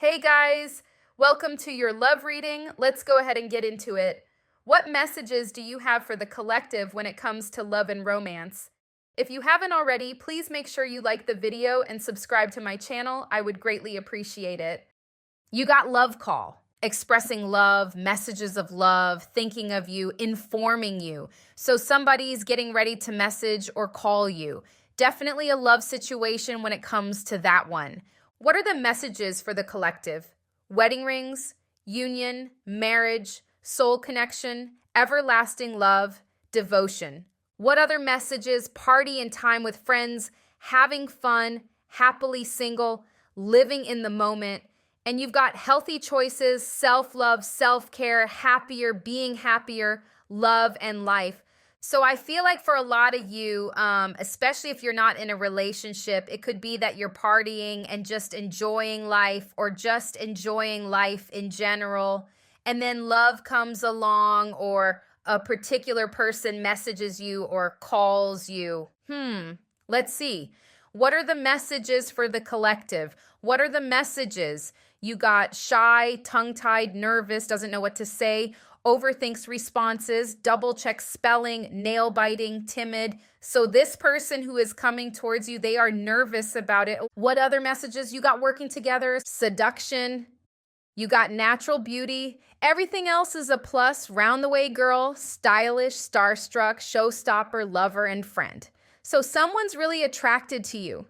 Hey guys, welcome to your love reading. Let's go ahead and get into it. What messages do you have for the collective when it comes to love and romance? If you haven't already, please make sure you like the video and subscribe to my channel. I would greatly appreciate it. You got love call, expressing love, messages of love, thinking of you, informing you. So somebody's getting ready to message or call you. Definitely a love situation when it comes to that one. What are the messages for the collective? Wedding rings, union, marriage, soul connection, everlasting love, devotion. What other messages? Party and time with friends, having fun, happily single, living in the moment. And you've got healthy choices, self-love, self-care, happier, being happier, love, and life. So I feel like for a lot of you, especially if you're not in a relationship, it could be that you're partying and just enjoying life or just enjoying life in general. And then love comes along or a particular person messages you or calls you. Let's see. What are the messages for the collective? What are the messages? You got shy, tongue-tied, nervous, doesn't know what to say, overthinks responses, double checks spelling, nail biting, timid. So this person who is coming towards you, they are nervous about it. What other messages? You got working together, seduction, you got natural beauty. Everything else is a plus, round the way girl, stylish, starstruck, showstopper, lover, and friend. So someone's really attracted to you.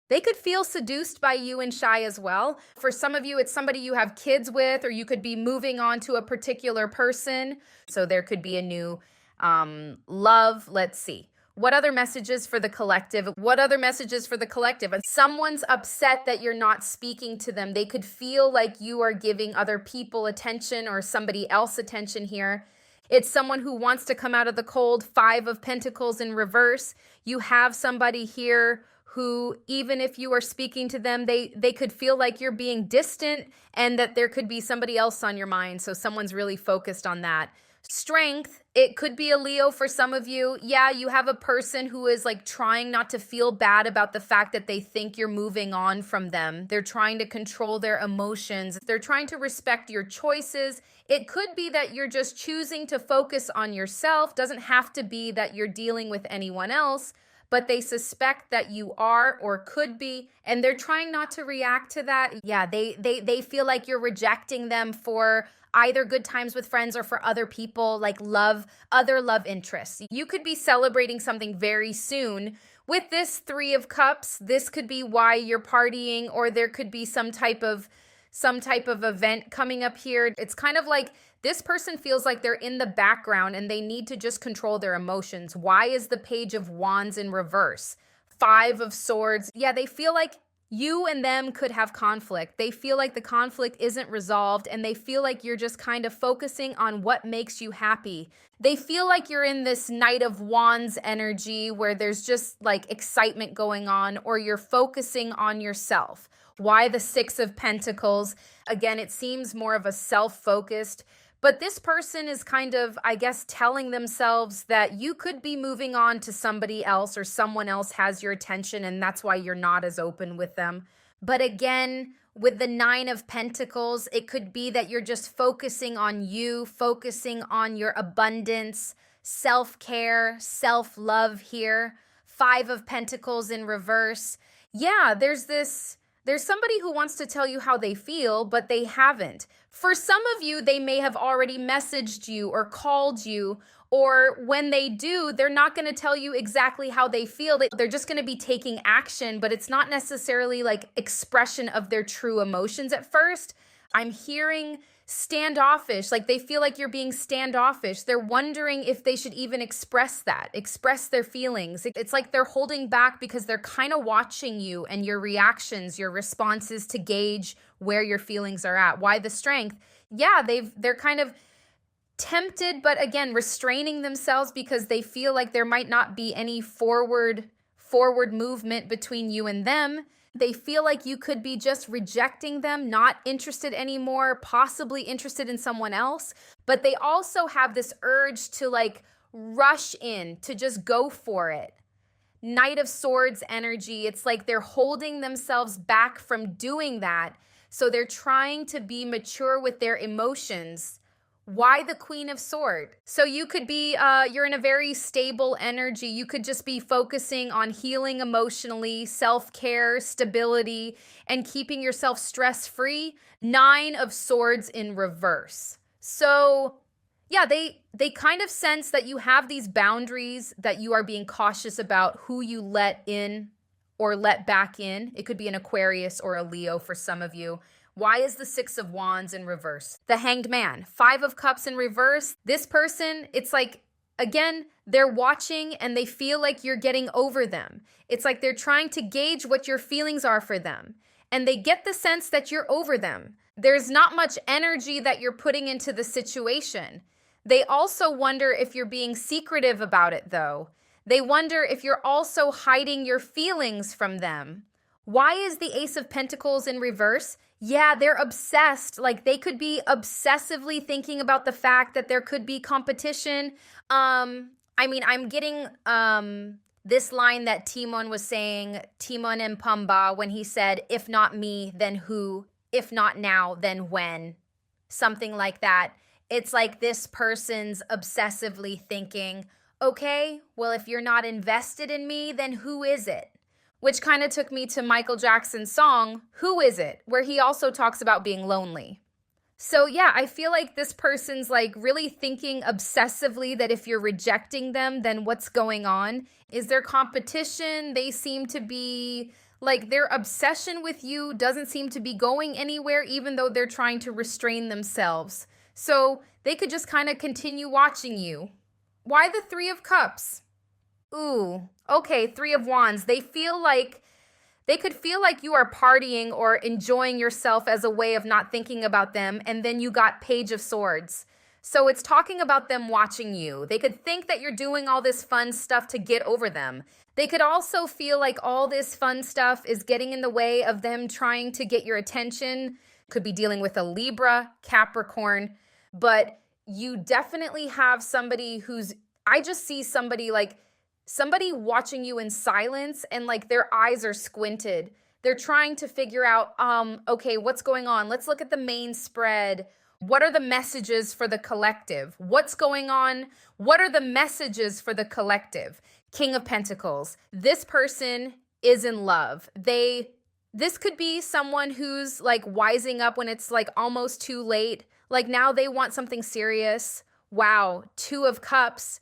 They could feel seduced by you and shy as well. For some of you, it's somebody you have kids with, or you could be moving on to a particular person. So there could be a new love. Let's see. What other messages for the collective? What other messages for the collective? And someone's upset that you're not speaking to them. They could feel like you are giving other people attention or somebody else attention here. It's someone who wants to come out of the cold. 5 of Pentacles in reverse. You have somebody here who, even if you are speaking to them, they could feel like you're being distant and that there could be somebody else on your mind. So someone's really focused on that. Strength, it could be a Leo for some of you. Yeah, you have a person who is like trying not to feel bad about the fact that they think you're moving on from them. They're trying to control their emotions. They're trying to respect your choices. It could be that you're just choosing to focus on yourself. Doesn't have to be that you're dealing with anyone else, but they suspect that you are or could be, and they're trying not to react to that. Yeah, they feel like you're rejecting them for either good times with friends or for other people, like other love interests. You could be celebrating something very soon. With this 3 of Cups, this could be why you're partying, or there could be some type of event coming up here. It's kind of like this person feels like they're in the background and they need to just control their emotions. Why is the Page of Wands in reverse? 5 of Swords. Yeah, they feel like you and them could have conflict. They feel like the conflict isn't resolved and they feel like you're just kind of focusing on what makes you happy. They feel like you're in this Knight of Wands energy where there's just like excitement going on, or you're focusing on yourself. Why the 6 of Pentacles? Again, it seems more of a self-focused, but this person is kind of, I guess, telling themselves that you could be moving on to somebody else or someone else has your attention and that's why you're not as open with them. But again, with the 9 of Pentacles, it could be that you're just focusing on you, focusing on your abundance, self-care, self-love here. 5 of Pentacles in reverse. Yeah, there's somebody who wants to tell you how they feel, but they haven't. For some of you, they may have already messaged you or called you, or when they do, they're not going to tell you exactly how they feel. They're just going to be taking action, but it's not necessarily like expression of their true emotions at first. I'm hearing standoffish, like they feel like you're being standoffish. They're wondering if they should even express their feelings. It's like they're holding back because they're kind of watching you and your reactions, your responses to gauge where your feelings are at. Why the Strength? Yeah, they're kind of tempted, but again, restraining themselves because they feel like there might not be any forward movement between you and them. They feel like you could be just rejecting them, not interested anymore, possibly interested in someone else. But they also have this urge to like rush in, to just go for it. Knight of Swords energy. It's like they're holding themselves back from doing that So they're trying to be mature with their emotions. Why the Queen of Swords? So you could be, you're in a very stable energy. You could just be focusing on healing emotionally, self-care, stability, and keeping yourself stress-free. 9 of Swords in reverse. So yeah, they kind of sense that you have these boundaries, that you are being cautious about who you let in or let back in. It could be an Aquarius or a Leo for some of you. Why is the 6 of Wands in reverse? The Hanged Man, 5 of Cups in reverse. This person, it's like, again, they're watching and they feel like you're getting over them. It's like they're trying to gauge what your feelings are for them. And they get the sense that you're over them. There's not much energy that you're putting into the situation. They also wonder if you're being secretive about it, though. They wonder if you're also hiding your feelings from them. Why is the Ace of Pentacles in reverse? Yeah, they're obsessed. Like, they could be obsessively thinking about the fact that there could be competition. I'm getting this line that Timon was saying, Timon and Pumbaa, when he said, if not me, then who? If not now, then when? Something like that. It's like this person's obsessively thinking, okay, well, if you're not invested in me, then who is it? Which kind of took me to Michael Jackson's song, Who Is It? Where he also talks about being lonely. So yeah, I feel like this person's like really thinking obsessively that if you're rejecting them, then what's going on? Is there competition? They seem to be like their obsession with you doesn't seem to be going anywhere, even though they're trying to restrain themselves. So they could just kind of continue watching you. Why the 3 of Cups? Ooh, okay, 3 of Wands. They could feel like you are partying or enjoying yourself as a way of not thinking about them. And then you got Page of Swords. So it's talking about them watching you. They could think that you're doing all this fun stuff to get over them. They could also feel like all this fun stuff is getting in the way of them trying to get your attention. Could be dealing with a Libra, Capricorn, but you definitely have somebody I just see somebody watching you in silence and like their eyes are squinted. They're trying to figure out, okay, what's going on? Let's look at the main spread. What are the messages for the collective? What's going on? What are the messages for the collective? King of Pentacles. This person is in love. This could be someone who's like wising up when it's like almost too late. Like now they want something serious. Wow, 2 of Cups.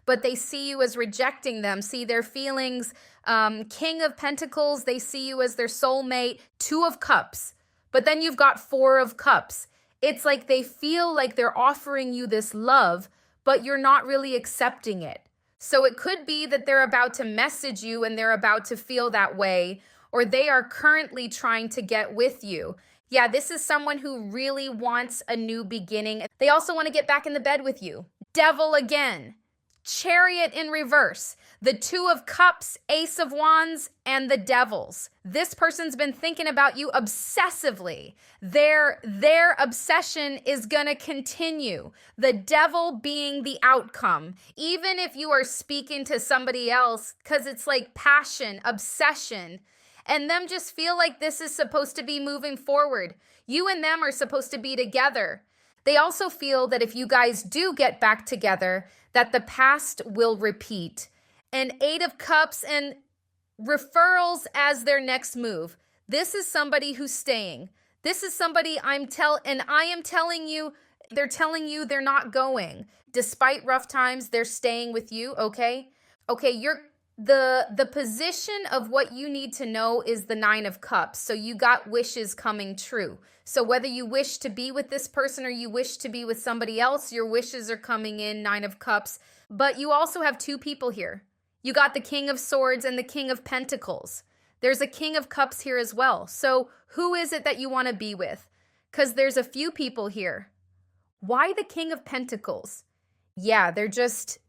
But they see you as rejecting them, see their feelings. King of Pentacles, they see you as their soulmate. 2 of Cups. But then you've got 4 of Cups. It's like they feel like they're offering you this love, but you're not really accepting it. So it could be that they're about to message you and they're about to feel that way, or they are currently trying to get with you. Yeah, this is someone who really wants a new beginning. They also want to get back in the bed with you. Devil again. Chariot in reverse. The 2 of Cups, Ace of Wands, and the Devils. This person's been thinking about you obsessively. Their obsession is going to continue. The Devil being the outcome. Even if you are speaking to somebody else, because it's like passion, obsession, and them just feel like this is supposed to be moving forward. You and them are supposed to be together. They also feel that if you guys do get back together, that the past will repeat. And 8 of Cups and referrals as their next move. This is somebody who's staying. This is somebody I am telling you, they're telling you they're not going. Despite rough times, they're staying with you, okay? Okay, the position of what you need to know is the 9 of Cups. So you got wishes coming true. So whether you wish to be with this person or you wish to be with somebody else, your wishes are coming in, 9 of Cups. But you also have 2 people here. You got the King of Swords and the King of Pentacles. There's a King of Cups here as well. So who is it that you want to be with? Because there's a few people here. Why the King of Pentacles? Yeah, they're just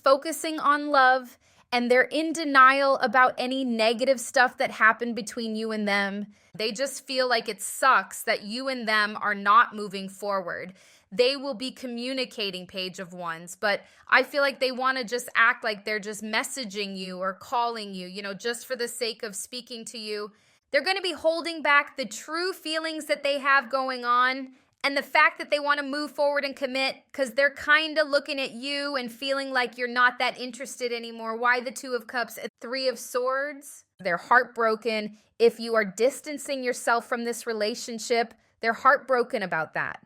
focusing on love. And they're in denial about any negative stuff that happened between you and them. They just feel like it sucks that you and them are not moving forward. They will be communicating, Page of Wands, but I feel like they want to just act like they're just messaging you or calling you, just for the sake of speaking to you. They're going to be holding back the true feelings that they have going on and the fact that they want to move forward and commit because they're kind of looking at you and feeling like you're not that interested anymore. Why the Two of Cups and Three of Swords? They're heartbroken. If you are distancing yourself from this relationship, they're heartbroken about that,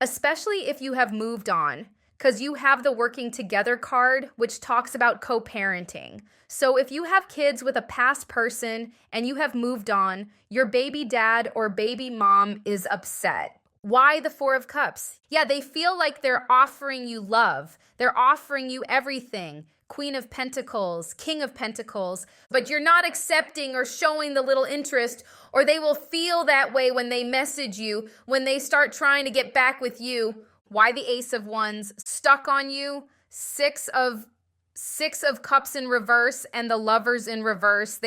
especially if you have moved on, because you have the working together card, which talks about co-parenting. So if you have kids with a past person and you have moved on, your baby dad or baby mom is upset. Why the Four of Cups? Yeah, they feel like they're offering you love. They're offering you everything. Queen of Pentacles, King of Pentacles, but you're not accepting or showing the little interest, or they will feel that way when they message you, when they start trying to get back with you. Why the Ace of Wands? Stuck on you. Six of Cups in reverse and the Lovers in reverse.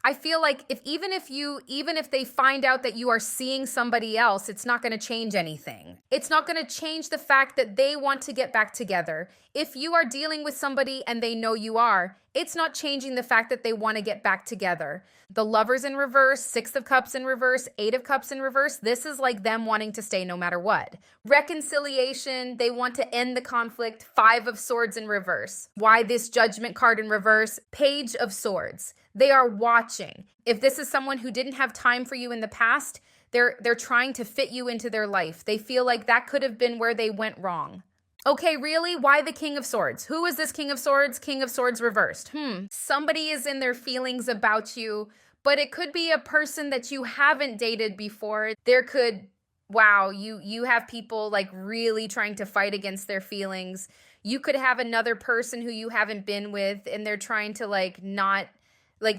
I feel like even if they find out that you are seeing somebody else, it's not going to change anything. It's not going to change the fact that they want to get back together. If you are dealing with somebody and they know you are, it's not changing the fact that they want to get back together. The Lovers in reverse, Six of Cups in reverse, Eight of Cups in reverse, this is like them wanting to stay no matter what. Reconciliation, they want to end the conflict. Five of Swords in reverse. Why this Judgment card in reverse? Page of Swords. They are watching. If this is someone who didn't have time for you in the past, they're trying to fit you into their life. They feel like that could have been where they went wrong. Okay, really? Why the King of Swords? Who is this King of Swords? King of Swords reversed. Somebody is in their feelings about you, but it could be a person that you haven't dated before. Wow, you have people like really trying to fight against their feelings. You could have another person who you haven't been with and they're trying to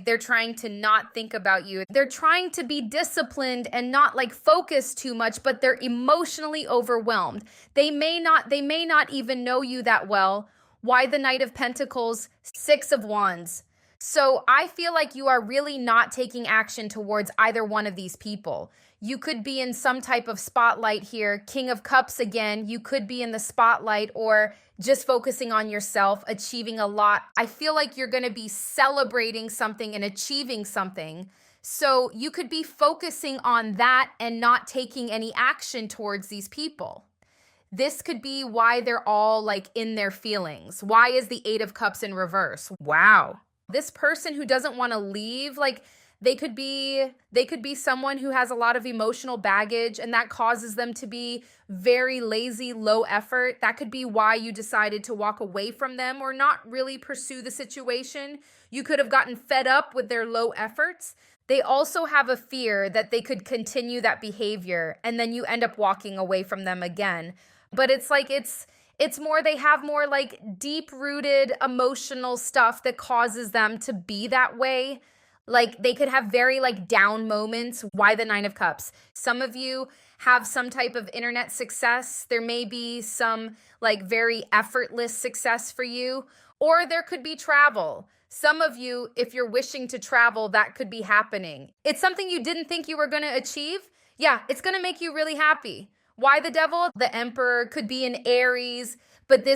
they're trying to not think about you. They're trying to be disciplined and not focus too much, but they're emotionally overwhelmed. They may not even know you that well. Why the Knight of Pentacles, Six of Wands? So I feel like you are really not taking action towards either one of these people. You could be in some type of spotlight here. King of Cups again, you could be in the spotlight or just focusing on yourself, achieving a lot. I feel like you're going to be celebrating something and achieving something. So you could be focusing on that and not taking any action towards these people. This could be why they're all in their feelings. Why is the Eight of Cups in reverse? Wow. This person who doesn't want to leave, they could be someone who has a lot of emotional baggage and that causes them to be very lazy, low effort. That could be why you decided to walk away from them or not really pursue the situation. You could have gotten fed up with their low efforts. They also have a fear that they could continue that behavior and then you end up walking away from them again. But it's more, they have more deep-rooted emotional stuff that causes them to be that way. They could have very down moments. Why the Nine of Cups? Some of you have some type of internet success. There may be some very effortless success for you, or there could be travel. Some of you, if you're wishing to travel, that could be happening. It's something you didn't think you were going to achieve. Yeah, it's going to make you really happy. Why the Devil? The Emperor could be in Aries, but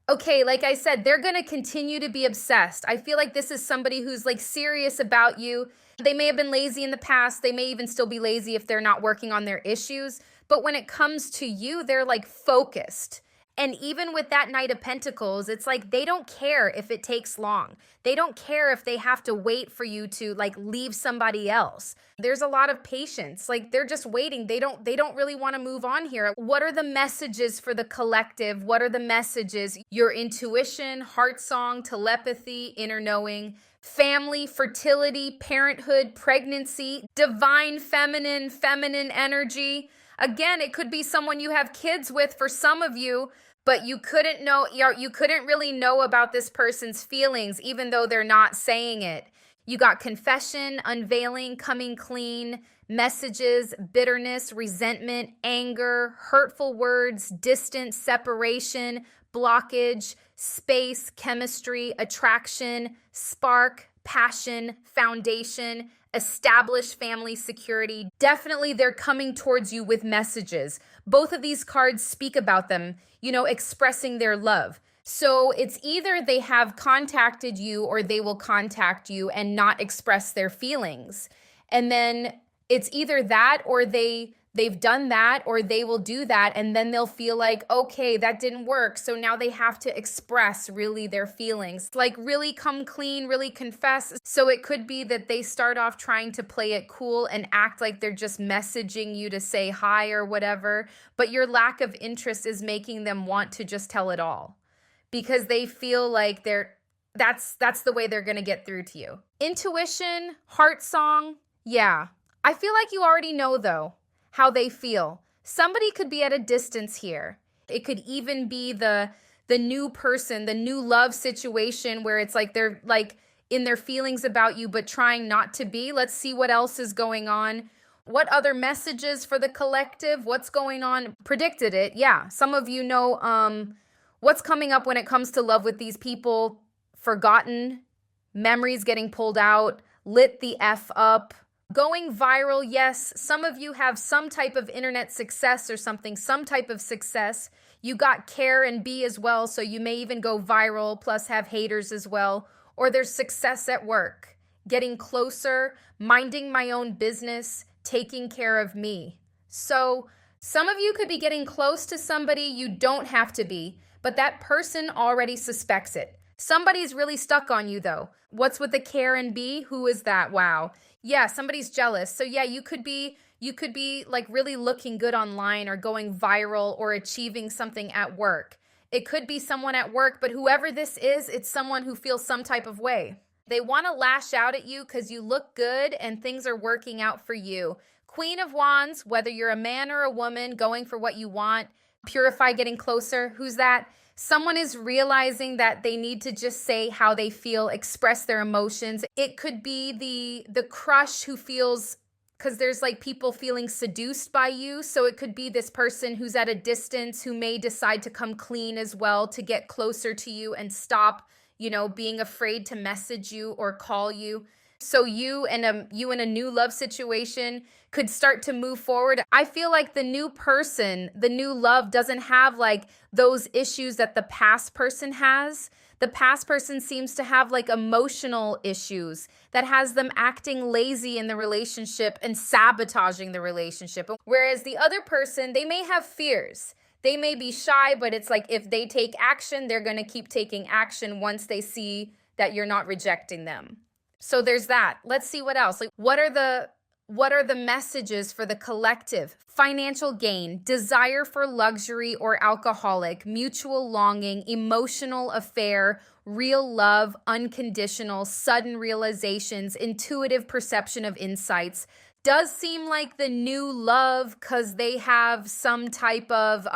okay, like I said, they're going to continue to be obsessed. I feel like this is somebody who's serious about you. They may have been lazy in the past. They may even still be lazy if they're not working on their issues. But when it comes to you, they're focused. And even with that Knight of Pentacles, it's they don't care if it takes long. They don't care if they have to wait for you to leave somebody else. There's a lot of patience. They're just waiting. They don't really want to move on here. What are the messages for the collective? What are the messages? Your intuition, heart song, telepathy, inner knowing, family, fertility, parenthood, pregnancy, divine feminine energy. Again, it could be someone you have kids with for some of you, but you couldn't really know about this person's feelings, even though they're not saying it. You got confession, unveiling, coming clean, messages, bitterness, resentment, anger, hurtful words, distance, separation, blockage, space, chemistry, attraction, spark, passion, foundation, establish family security. Definitely they're coming towards you with messages. Both of these cards speak about them, expressing their love. So it's either they have contacted you or they will contact you and not express their feelings. And then it's either that or they've done that or they will do that, and then they'll feel like, okay, that didn't work, so now they have to express really their feelings, like really come clean, really confess. So it could be that they start off trying to play it cool and act like they're just messaging you to say hi or whatever, but your lack of interest is making them want to just tell it all because they feel like that's the way they're going to get through to you. Intuition, heart song, yeah. I feel like you already know though how they feel. Somebody could be at a distance here. It could even be the new person, the new love situation where it's like they're like in their feelings about you but trying not to be. Let's see what else is going on. What other messages for the collective? What's going on? Predicted it. Yeah. Some of you know what's coming up when it comes to love with these people. Forgotten, memories getting pulled out, lit the F up. Going viral, yes. Some of you have some type of internet success or something, some type of success. You got care and B as well, so you may even go viral, plus have haters as well. Or there's success at work, getting closer, minding my own business, taking care of me. So some of you could be getting close to somebody. You don't have to be, but that person already suspects it. Somebody's really stuck on you though. What's with the care and B? Who is that? Wow. Yeah, somebody's jealous. So yeah, you could be like really looking good online or going viral or achieving something at work. It could be someone at work, but whoever this is, it's someone who feels some type of way. They want to lash out at you because you look good and things are working out for you. Queen of Wands, whether you're a man or a woman going for what you want, purify, getting closer. Who's that? Someone is realizing that they need to just say how they feel, express their emotions. It could be the crush who feels, because there's like people feeling seduced by you. So it could be this person who's at a distance who may decide to come clean as well to get closer to you and stop, being afraid to message you or call you. So you in a new love situation could start to move forward. I feel like the new person, the new love doesn't have like those issues that the past person has. The past person seems to have like emotional issues that has them acting lazy in the relationship and sabotaging the relationship. Whereas the other person, they may have fears. They may be shy, but it's like if they take action, they're going to keep taking action once they see that you're not rejecting them. So there's that. Let's see what else. Like what are the messages for the collective? Financial gain, desire for luxury or alcoholic, mutual longing, emotional affair, real love, unconditional, sudden realizations, intuitive perception of insights. Does seem like the new love because they have some type of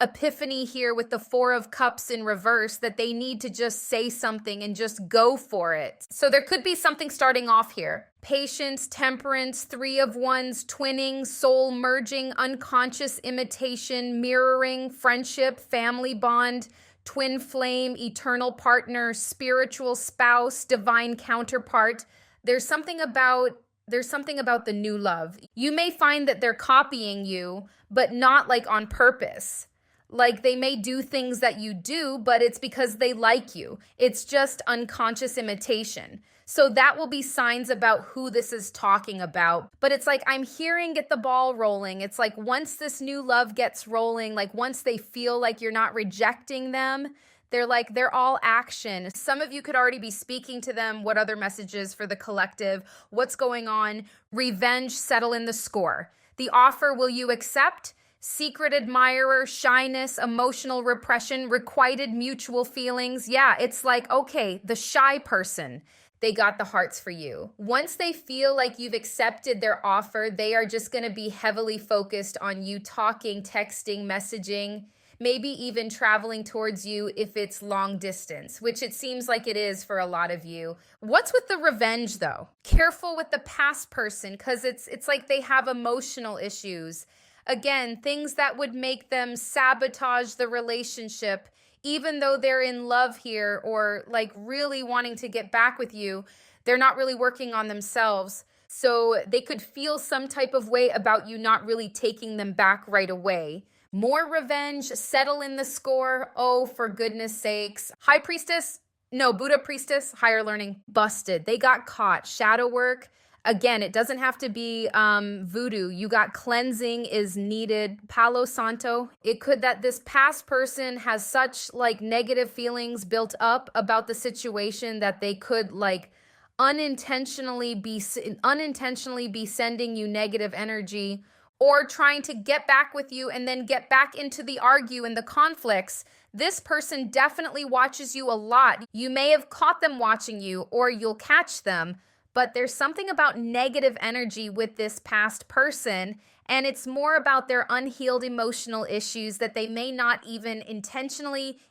epiphany here with the Four of Cups in reverse that they need to just say something and just go for it. So there could be something starting off here. Patience, temperance, Three of Wands, twinning, soul merging, unconscious imitation, mirroring, friendship, family bond, twin flame, eternal partner, spiritual spouse, divine counterpart. There's something about the new love. You may find that they're copying you, but not like on purpose. Like they may do things that you do, but it's because they like you. It's just unconscious imitation. So that will be signs about who this is talking about. But it's like, I'm hearing get the ball rolling. It's like once this new love gets rolling, like once they feel like you're not rejecting them, they're all action. Some of you could already be speaking to them. What other messages for the collective? What's going on? Revenge, settle in the score. The offer, will you accept? Secret admirer, shyness, emotional repression, requited mutual feelings. Yeah, it's like, okay, the shy person, they got the hearts for you. Once they feel like you've accepted their offer, they are just going to be heavily focused on you talking, texting, messaging, maybe even traveling towards you if it's long distance, which it seems like it is for a lot of you. What's with the revenge though? Careful with the past person because it's like they have emotional issues. Again, things that would make them sabotage the relationship, even though they're in love here or like really wanting to get back with you, they're not really working on themselves. So they could feel some type of way about you not really taking them back right away. More revenge, settle in the score. Oh, for goodness sakes. High Priestess, no, Buddha Priestess, higher learning, busted. They got caught. Shadow work. Again, it doesn't have to be voodoo. You got cleansing is needed. Palo Santo. It could that this past person has such like negative feelings built up about the situation that they could like unintentionally be sending you negative energy or trying to get back with you and then get back into the argue and the conflicts. This person definitely watches you a lot. You may have caught them watching you or you'll catch them. But there's something about negative energy with this past person, and it's more about their unhealed emotional issues that they may not even intentionally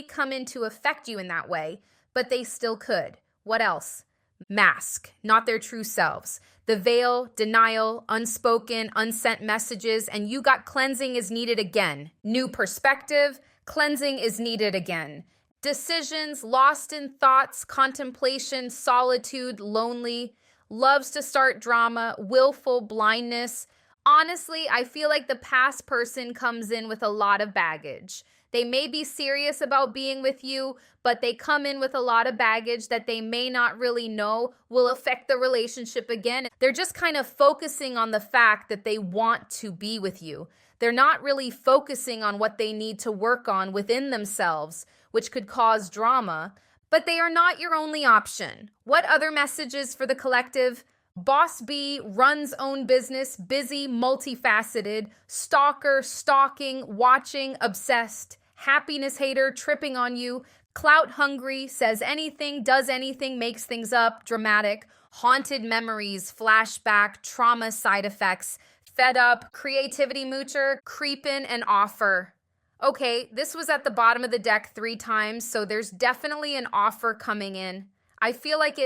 come in to affect you in that way, but they still could. What else? Mask, not their true selves. The veil, denial, unspoken, unsent messages, and you got cleansing is needed again. New perspective, cleansing is needed again. Decisions, lost in thoughts, contemplation, solitude, lonely, loves to start drama, willful blindness. Honestly, I feel like the past person comes in with a lot of baggage. They may be serious about being with you, but they come in with a lot of baggage that they may not really know will affect the relationship again. They're just kind of focusing on the fact that they want to be with you. They're not really focusing on what they need to work on within themselves, which could cause drama, but they are not your only option. What other messages for the collective? Boss B runs own business, busy, multifaceted, stalker, stalking, watching, obsessed, happiness hater, tripping on you, clout hungry, says anything, does anything, makes things up, dramatic, haunted memories, flashback, trauma side effects, fed up, creativity moocher, creepin' and offer. Okay, this was at the bottom of the deck 3 times, so there's definitely an offer coming in. I feel like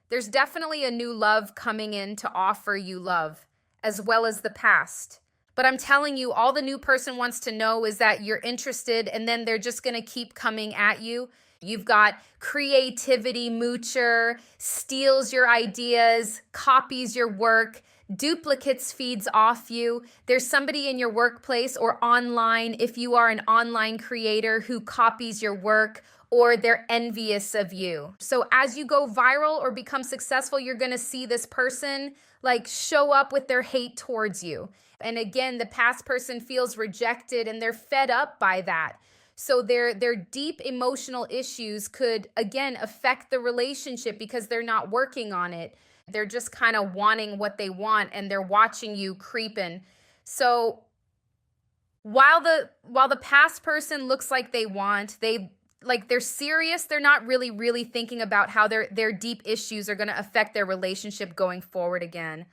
there's definitely a new love coming in to offer you love, as well as the past. But I'm telling you, all the new person wants to know is that you're interested, and then they're just going to keep coming at you. You've got creativity moocher, steals your ideas, copies your work, duplicates feeds off you. There's somebody in your workplace or online, if you are an online creator, who copies your work, or they're envious of you. So as you go viral or become successful, you're going to see this person like show up with their hate towards you. And again, the past person feels rejected and they're fed up by that. So their deep emotional issues could, again, affect the relationship because they're not working on it. They're just kind of wanting what they want and they're watching you creeping. So while the past person looks like they're serious, they're not really thinking about how their deep issues are going to affect their relationship going forward again.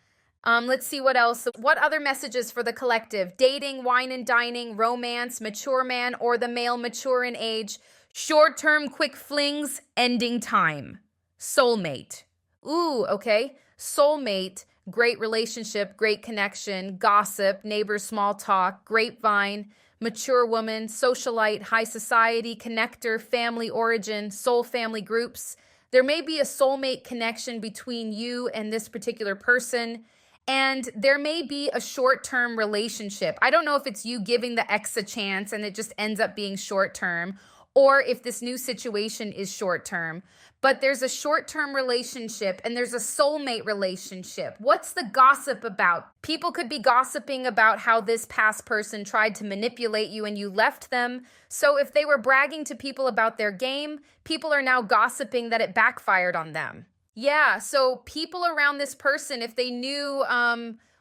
Let's see what else. What other messages for the collective? Dating, wine and dining, romance, mature man or the male mature in age, short-term quick flings, ending time, soulmate. Ooh, okay. Soulmate, great relationship, great connection, gossip, neighbors, small talk, grapevine, mature woman, socialite, high society, connector, family origin, soul family groups. There may be a soulmate connection between you and this particular person, and there may be a short-term relationship. I don't know if it's you giving the ex a chance and it just ends up being short-term, or if this new situation is short-term. But there's a short-term relationship and there's a soulmate relationship. What's the gossip about? People could be gossiping about how this past person tried to manipulate you and you left them. So if they were bragging to people about their game, people are now gossiping that it backfired on them. Yeah, so people around this person, if they knew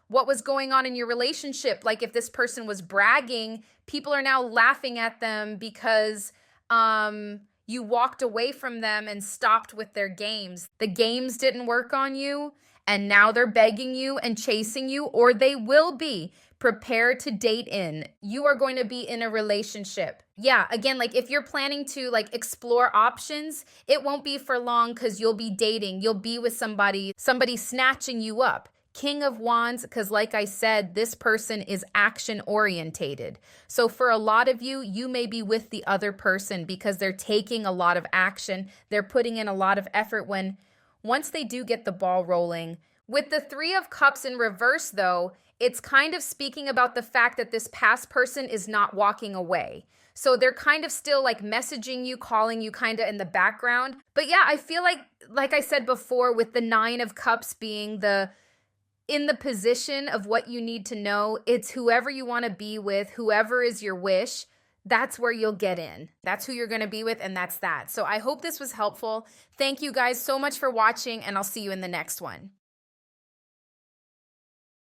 what was going on in your relationship, like if this person was bragging, people are now laughing at them because you walked away from them and stopped with their games. The games didn't work on you, and now they're begging you and chasing you, or they will be. Prepare to date in. You are going to be in a relationship. Yeah, again, like if you're planning to like explore options, it won't be for long because you'll be dating. You'll be with somebody snatching you up. King of Wands, because like I said, this person is action orientated. So for a lot of you, you may be with the other person because they're taking a lot of action. They're putting in a lot of effort once they do get the ball rolling, With the Three of Cups in reverse, though, it's kind of speaking about the fact that this past person is not walking away. So they're kind of still like messaging you, calling you kind of in the background. But yeah, I feel like I said before, with the Nine of Cups being in the position of what you need to know, it's whoever you want to be with, whoever is your wish. That's where you'll get in. That's who you're going to be with, and that's that. So I hope this was helpful. Thank you guys so much for watching, and I'll see you in the next one.